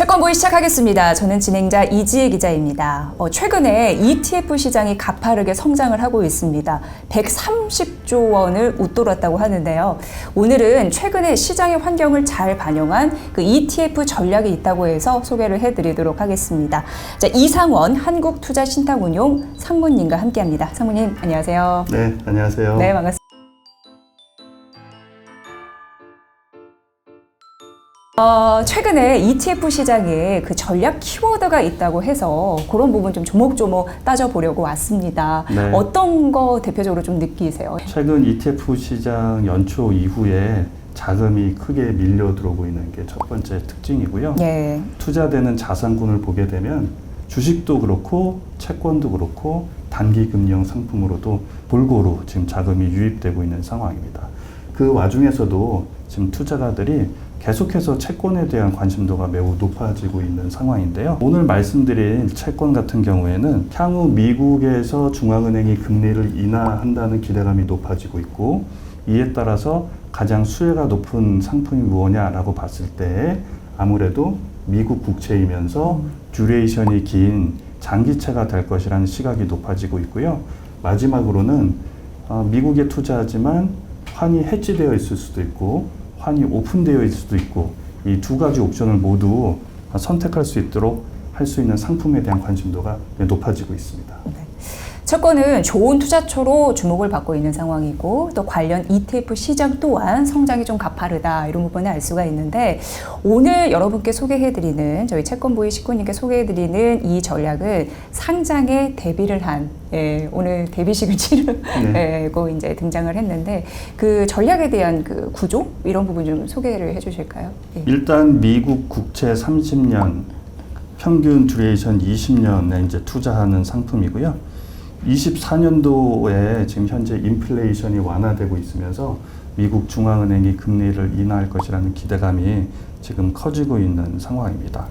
채권보이 시작하겠습니다. 저는 진행자 이지혜 기자입니다. 최근에 ETF 시장이 가파르게 성장을 하고 있습니다. 130조 원을 웃돌았다고 하는데요. 오늘은 최근에 시장의 환경을 잘 반영한 그 ETF 전략이 있다고 해서 소개를 해드리도록 하겠습니다. 자, 이상원 한국투자신탁운용 상무님과 함께합니다. 상무님 안녕하세요. 네, 안녕하세요. 네, 반갑습니다. 최근에 ETF 시장에 그 전략 키워드가 있다고 해서 그런 부분 좀 조목조목 따져보려고 왔습니다. 네. 어떤 거 대표적으로 좀 느끼세요? 최근 ETF 시장 연초 이후에 자금이 크게 밀려 들어오고 있는 게 첫 번째 특징이고요. 예. 투자되는 자산군을 보게 되면 주식도 그렇고 채권도 그렇고 단기금리형 상품으로도 골고루 지금 자금이 유입되고 있는 상황입니다. 그 와중에서도 지금 투자가들이 계속해서 채권에 대한 관심도가 매우 높아지고 있는 상황인데요. 오늘 말씀드린 채권 같은 경우에는 향후 미국에서 중앙은행이 금리를 인하한다는 기대감이 높아지고 있고, 이에 따라서 가장 수혜가 높은 상품이 무엇냐라고 봤을 때 아무래도 미국 국채이면서 듀레이션이 긴 장기채가 될 것이라는 시각이 높아지고 있고요. 마지막으로는 미국에 투자하지만 환이 해지되어 있을 수도 있고 환이 오픈되어 있을 수도 있고, 이 두 가지 옵션을 모두 선택할 수 있도록 할 수 있는 상품에 대한 관심도가 높아지고 있습니다. 네. 채권은 좋은 투자처로 주목을 받고 있는 상황이고, 또 관련 ETF 시장 또한 성장이 좀 가파르다, 이런 부분을 알 수가 있는데, 오늘 여러분께 소개해드리는, 저희 채권보이 식구님께 소개해드리는 이 전략은 상장에 데뷔를 한, 오늘 데뷔식을 치르고 이제 등장을 했는데, 그 전략에 대한 그 구조 이런 부분 좀 소개를 해주실까요? 예. 일단 미국 국채 30년 평균 듀레이션 20년에 이제 투자하는 상품이고요. 24년도에 지금 현재 인플레이션이 완화되고 있으면서 미국 중앙은행이 금리를 인하할 것이라는 기대감이 지금 커지고 있는 상황입니다.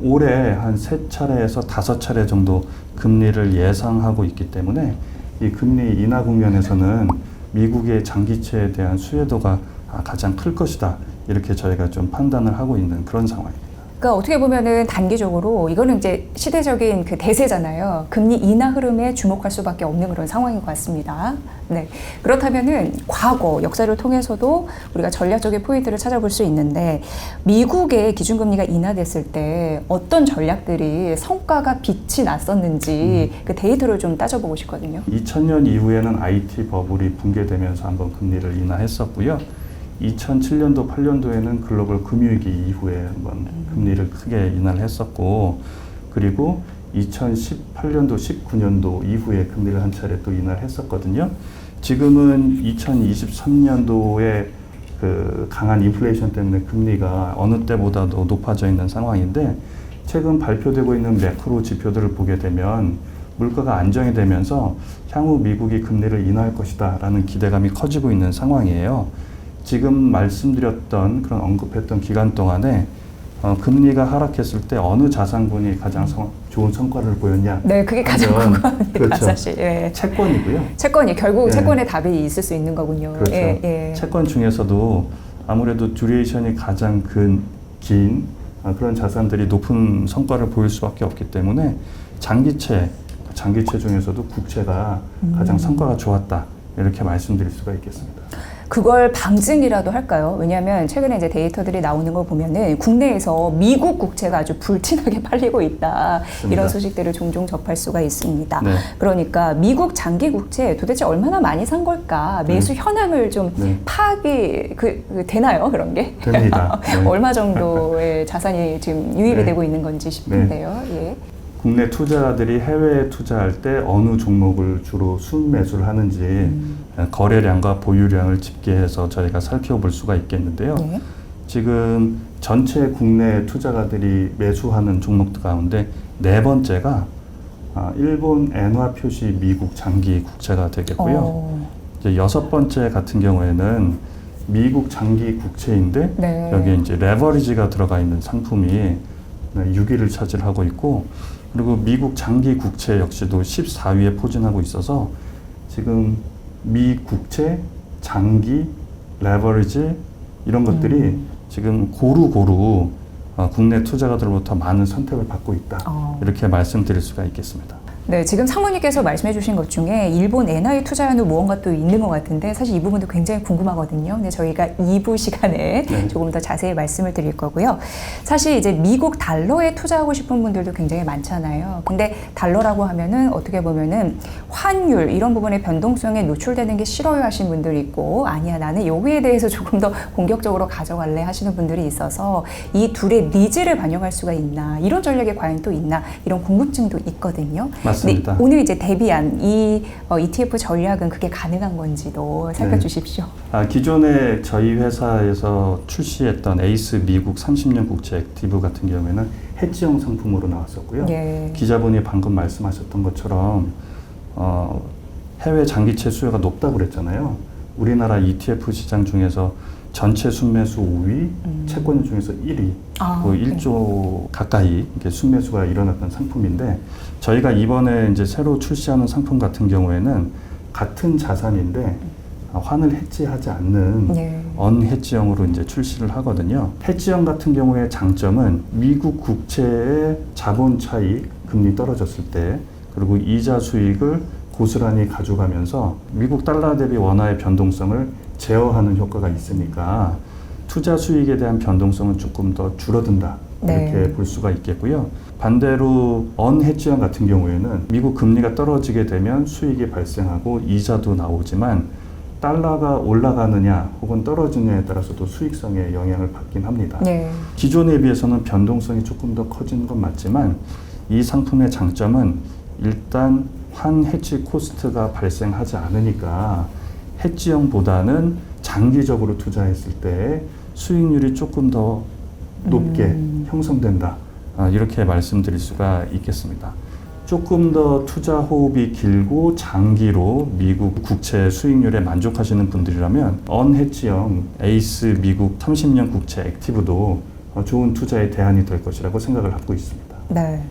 올해 한 3차례에서 5차례 정도 금리를 예상하고 있기 때문에 이 금리 인하 국면에서는 미국의 장기채에 대한 수혜도가 가장 클 것이다, 이렇게 저희가 좀 판단을 하고 있는 그런 상황입니다. 그러니까 어떻게 보면은 단기적으로 이거는 이제 시대적인 그 대세잖아요. 금리 인하 흐름에 주목할 수밖에 없는 그런 상황인 것 같습니다. 네. 그렇다면은 과거 역사를 통해서도 우리가 전략적인 포인트를 찾아볼 수 있는데, 미국의 기준금리가 인하됐을 때 어떤 전략들이 성과가 빛이 났었는지 그 데이터를 좀 따져보고 싶거든요. 2000년 이후에는 IT 버블이 붕괴되면서 한번 금리를 인하했었고요. 2007년도, 8년도에는 글로벌 금융위기 이후에 한번 금리를 크게 인하를 했었고, 그리고 2018년도, 19년도 이후에 금리를 한 차례 또 인하를 했었거든요. 지금은 2023년도에 그 강한 인플레이션 때문에 금리가 어느 때보다도 높아져 있는 상황인데, 최근 발표되고 있는 매크로 지표들을 보게 되면 물가가 안정이 되면서 향후 미국이 금리를 인하할 것이다 라는 기대감이 커지고 있는 상황이에요. 지금 말씀드렸던 그런 언급했던 기간 동안에 금리가 하락했을 때 어느 자산군이 가장 좋은 성과를 보였냐? 네, 그게 가장 궁금합니다. 그렇죠. 사실. 예. 채권이고요. 채권이 결국 네. 채권의 답이 있을 수 있는 거군요. 그렇죠. 예. 채권 중에서도 아무래도 듀레이션이 가장 긴 그런 자산들이 높은 성과를 보일 수밖에 없기 때문에 장기채 중에서도 국채가 가장 성과가 좋았다, 이렇게 말씀드릴 수가 있겠습니다. 그걸 방증이라도 할까요? 왜냐하면 최근에 이제 데이터들이 나오는 걸 보면은 국내에서 미국 국채가 아주 불티나게 팔리고 있다, 맞습니다. 이런 소식들을 종종 접할 수가 있습니다. 네. 그러니까 미국 장기 국채 도대체 얼마나 많이 산 걸까, 매수 현황을 좀 파악이 되나요? 그런 게? 됩니다. 네. 얼마 정도의 자산이 지금 유입이 네. 되고 있는 건지 싶은데요. 예. 국내 투자자들이 해외에 투자할 때 어느 종목을 주로 순매수를 하는지 거래량과 보유량을 집계해서 저희가 살펴볼 수가 있겠는데요. 네. 지금 전체 국내 투자가들이 매수하는 종목들 가운데 4번째가 일본 엔화 표시 미국 장기 국채가 되겠고요. 이제 6번째 같은 경우에는 미국 장기 국채인데, 네. 여기에 이제 레버리지가 들어가 있는 상품이 6위를 차지하고 있고, 그리고 미국 장기 국채 역시도 14위에 포진하고 있어서 지금 미 국채, 장기, 레버리지 이런 것들이 지금 고루 국내 투자가들로부터 많은 선택을 받고 있다. 이렇게 말씀드릴 수가 있겠습니다. 네, 지금 상무님께서 말씀해 주신 것 중에 일본 엔화에 투자하는 무언가 또 있는 것 같은데 사실 이 부분도 굉장히 궁금하거든요. 근데 저희가 2부 시간에 네. 조금 더 자세히 말씀을 드릴 거고요. 사실 이제 미국 달러에 투자하고 싶은 분들도 굉장히 많잖아요. 근데 달러라고 하면은 어떻게 보면은 환율 이런 부분의 변동성에 노출되는 게 싫어요 하시는 분들이 있고 아니야 나는 여기에 대해서 조금 더 공격적으로 가져갈래 하시는 분들이 있어서 이 둘의 니즈를 반영할 수가 있나 이런 전략이 과연 또 있나 이런 궁금증도 있거든요. 맞습니다. 네, 오늘 이제 대비한 이 ETF 전략은 그게 가능한 건지도 살펴주십시오. 기존에 저희 회사에서 출시했던 에이스 미국 30년 국채 액티브 같은 경우에는 해지형 상품으로 나왔었고요. 예. 기자분이 방금 말씀하셨던 것처럼 해외 장기채 수요가 높다고 그랬잖아요. 우리나라 ETF 시장 중에서 전체 순매수 5위, 채권 중에서 1위, 네. 1조 가까이 이렇게 순매수가 일어났던 상품인데 저희가 이번에 이제 새로 출시하는 상품 같은 경우에는 같은 자산인데 환을 해지하지 않는 네. 언해지형으로 이제 출시를 하거든요. 해지형 같은 경우에 장점은 미국 국채의 자본 차익 금리 떨어졌을 때 그리고 이자 수익을 고스란히 가져가면서 미국 달러 대비 원화의 변동성을 제어하는 효과가 있으니까 투자 수익에 대한 변동성은 조금 더 줄어든다 이렇게 네. 볼 수가 있겠고요. 반대로 언해지형 같은 경우에는 미국 금리가 떨어지게 되면 수익이 발생하고 이자도 나오지만 달러가 올라가느냐 혹은 떨어지느냐에 따라서도 수익성에 영향을 받긴 합니다. 네. 기존에 비해서는 변동성이 조금 더 커지는 건 맞지만 이 상품의 장점은 일단 환 해지 코스트가 발생하지 않으니까 해지형보다는 장기적으로 투자했을 때 수익률이 조금 더 높게 형성된다. 이렇게 말씀드릴 수가 있겠습니다. 조금 더 투자 호흡이 길고 장기로 미국 국채 수익률에 만족하시는 분들이라면 언해지형 에이스 미국 30년 국채 액티브도 좋은 투자의 대안이 될 것이라고 생각을 하고 있습니다. 네.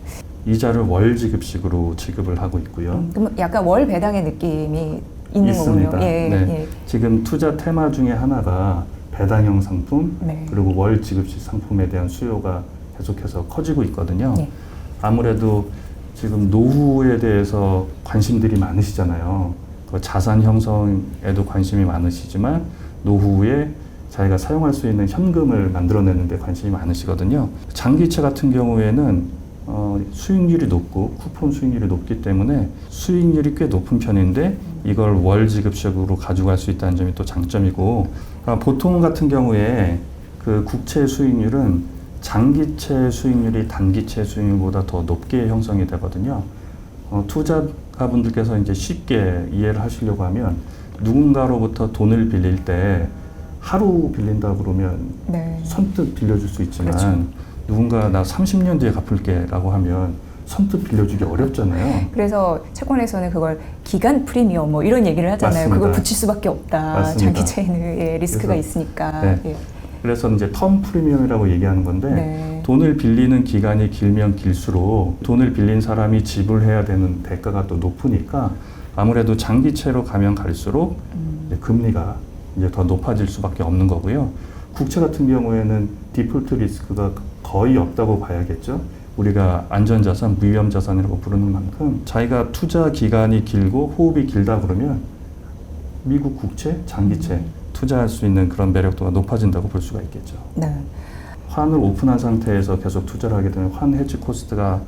이자를 월 지급식으로 지급을 하고 있고요. 그럼 약간 월 배당의 느낌이 있는 있습니다. 거군요. 예, 네. 예. 지금 투자 테마 중에 하나가 배당형 상품 네. 그리고 월 지급식 상품에 대한 수요가 계속해서 커지고 있거든요. 네. 아무래도 지금 노후에 대해서 관심들이 많으시잖아요. 자산 형성에도 관심이 많으시지만 노후에 자기가 사용할 수 있는 현금을 만들어내는 데 관심이 많으시거든요. 장기채 같은 경우에는 수익률이 높고 쿠폰 수익률이 높기 때문에 수익률이 꽤 높은 편인데 이걸 월 지급식으로 가져갈 수 있다는 점이 또 장점이고 보통 같은 경우에 그 국채 수익률은 장기채 수익률이 단기채 수익률보다 더 높게 형성이 되거든요. 투자가분들께서 이제 쉽게 이해를 하시려고 하면 누군가로부터 돈을 빌릴 때 하루 빌린다 그러면 네. 선뜻 빌려줄 수 있지만 그렇죠. 누군가 나 30년 뒤에 갚을게 라고 하면 선뜻 빌려주기 어렵잖아요. 그래서 채권에서는 그걸 기간 프리미엄 뭐 이런 얘기를 하잖아요. 맞습니다. 그걸 붙일 수밖에 없다. 맞습니다. 장기채에는 예, 리스크가 그래서, 있으니까. 네. 예. 그래서 이제 텀 프리미엄이라고 얘기하는 건데 네. 돈을 빌리는 기간이 길면 길수록 돈을 빌린 사람이 지불해야 되는 대가가 또 높으니까 아무래도 장기채로 가면 갈수록 이제 금리가 이제 더 높아질 수밖에 없는 거고요. 국채 같은 경우에는 디폴트 리스크가 거의 없다고 봐야겠죠. 우리가 안전자산, 무위험자산이라고 부르는 만큼 자기가 투자 기간이 길고 호흡이 길다 그러면 미국 국채, 장기채 투자할 수 있는 그런 매력도가 높아진다고 볼 수가 있겠죠. 네. 환을 오픈한 상태에서 계속 투자를 하게 되면 환 해지 코스트가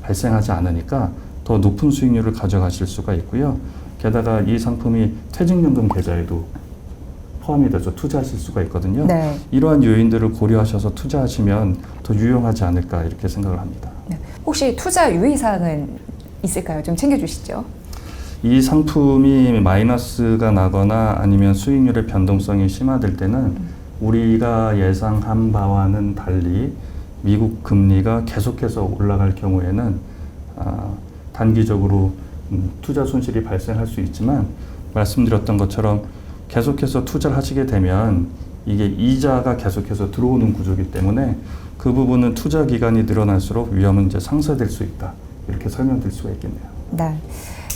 발생하지 않으니까 더 높은 수익률을 가져가실 수가 있고요. 게다가 이 상품이 퇴직연금 계좌에도 포함이 돼서 투자하실 수가 있거든요. 네. 이러한 요인들을 고려하셔서 투자하시면 더 유용하지 않을까 이렇게 생각을 합니다. 네. 혹시 투자 유의사항은 있을까요? 좀 챙겨주시죠. 이 상품이 마이너스가 나거나 아니면 수익률의 변동성이 심화될 때는 우리가 예상한 바와는 달리 미국 금리가 계속해서 올라갈 경우에는 단기적으로 투자 손실이 발생할 수 있지만 말씀드렸던 것처럼 계속해서 투자를 하시게 되면 이게 이자가 계속해서 들어오는 구조이기 때문에 그 부분은 투자 기간이 늘어날수록 위험은 이제 상쇄될 수 있다. 이렇게 설명드릴 수가 있겠네요. 네.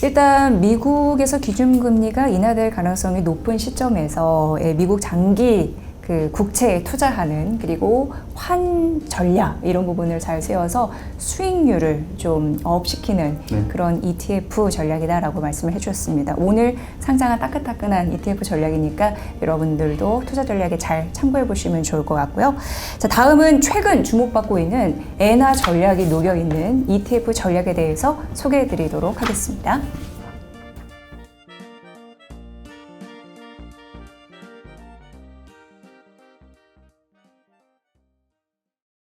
일단 미국에서 기준금리가 인하될 가능성이 높은 시점에서 미국 장기 그 국채에 투자하는 그리고 환 전략 이런 부분을 잘 세워서 수익률을 좀 업시키는 네. 그런 ETF 전략이다라고 말씀을 해주셨습니다. 오늘 상장한 따끈따끈한 ETF 전략이니까 여러분들도 투자 전략에 잘 참고해 보시면 좋을 것 같고요. 자, 다음은 최근 주목받고 있는 엔화 전략이 녹여 있는 ETF 전략에 대해서 소개해 드리도록 하겠습니다.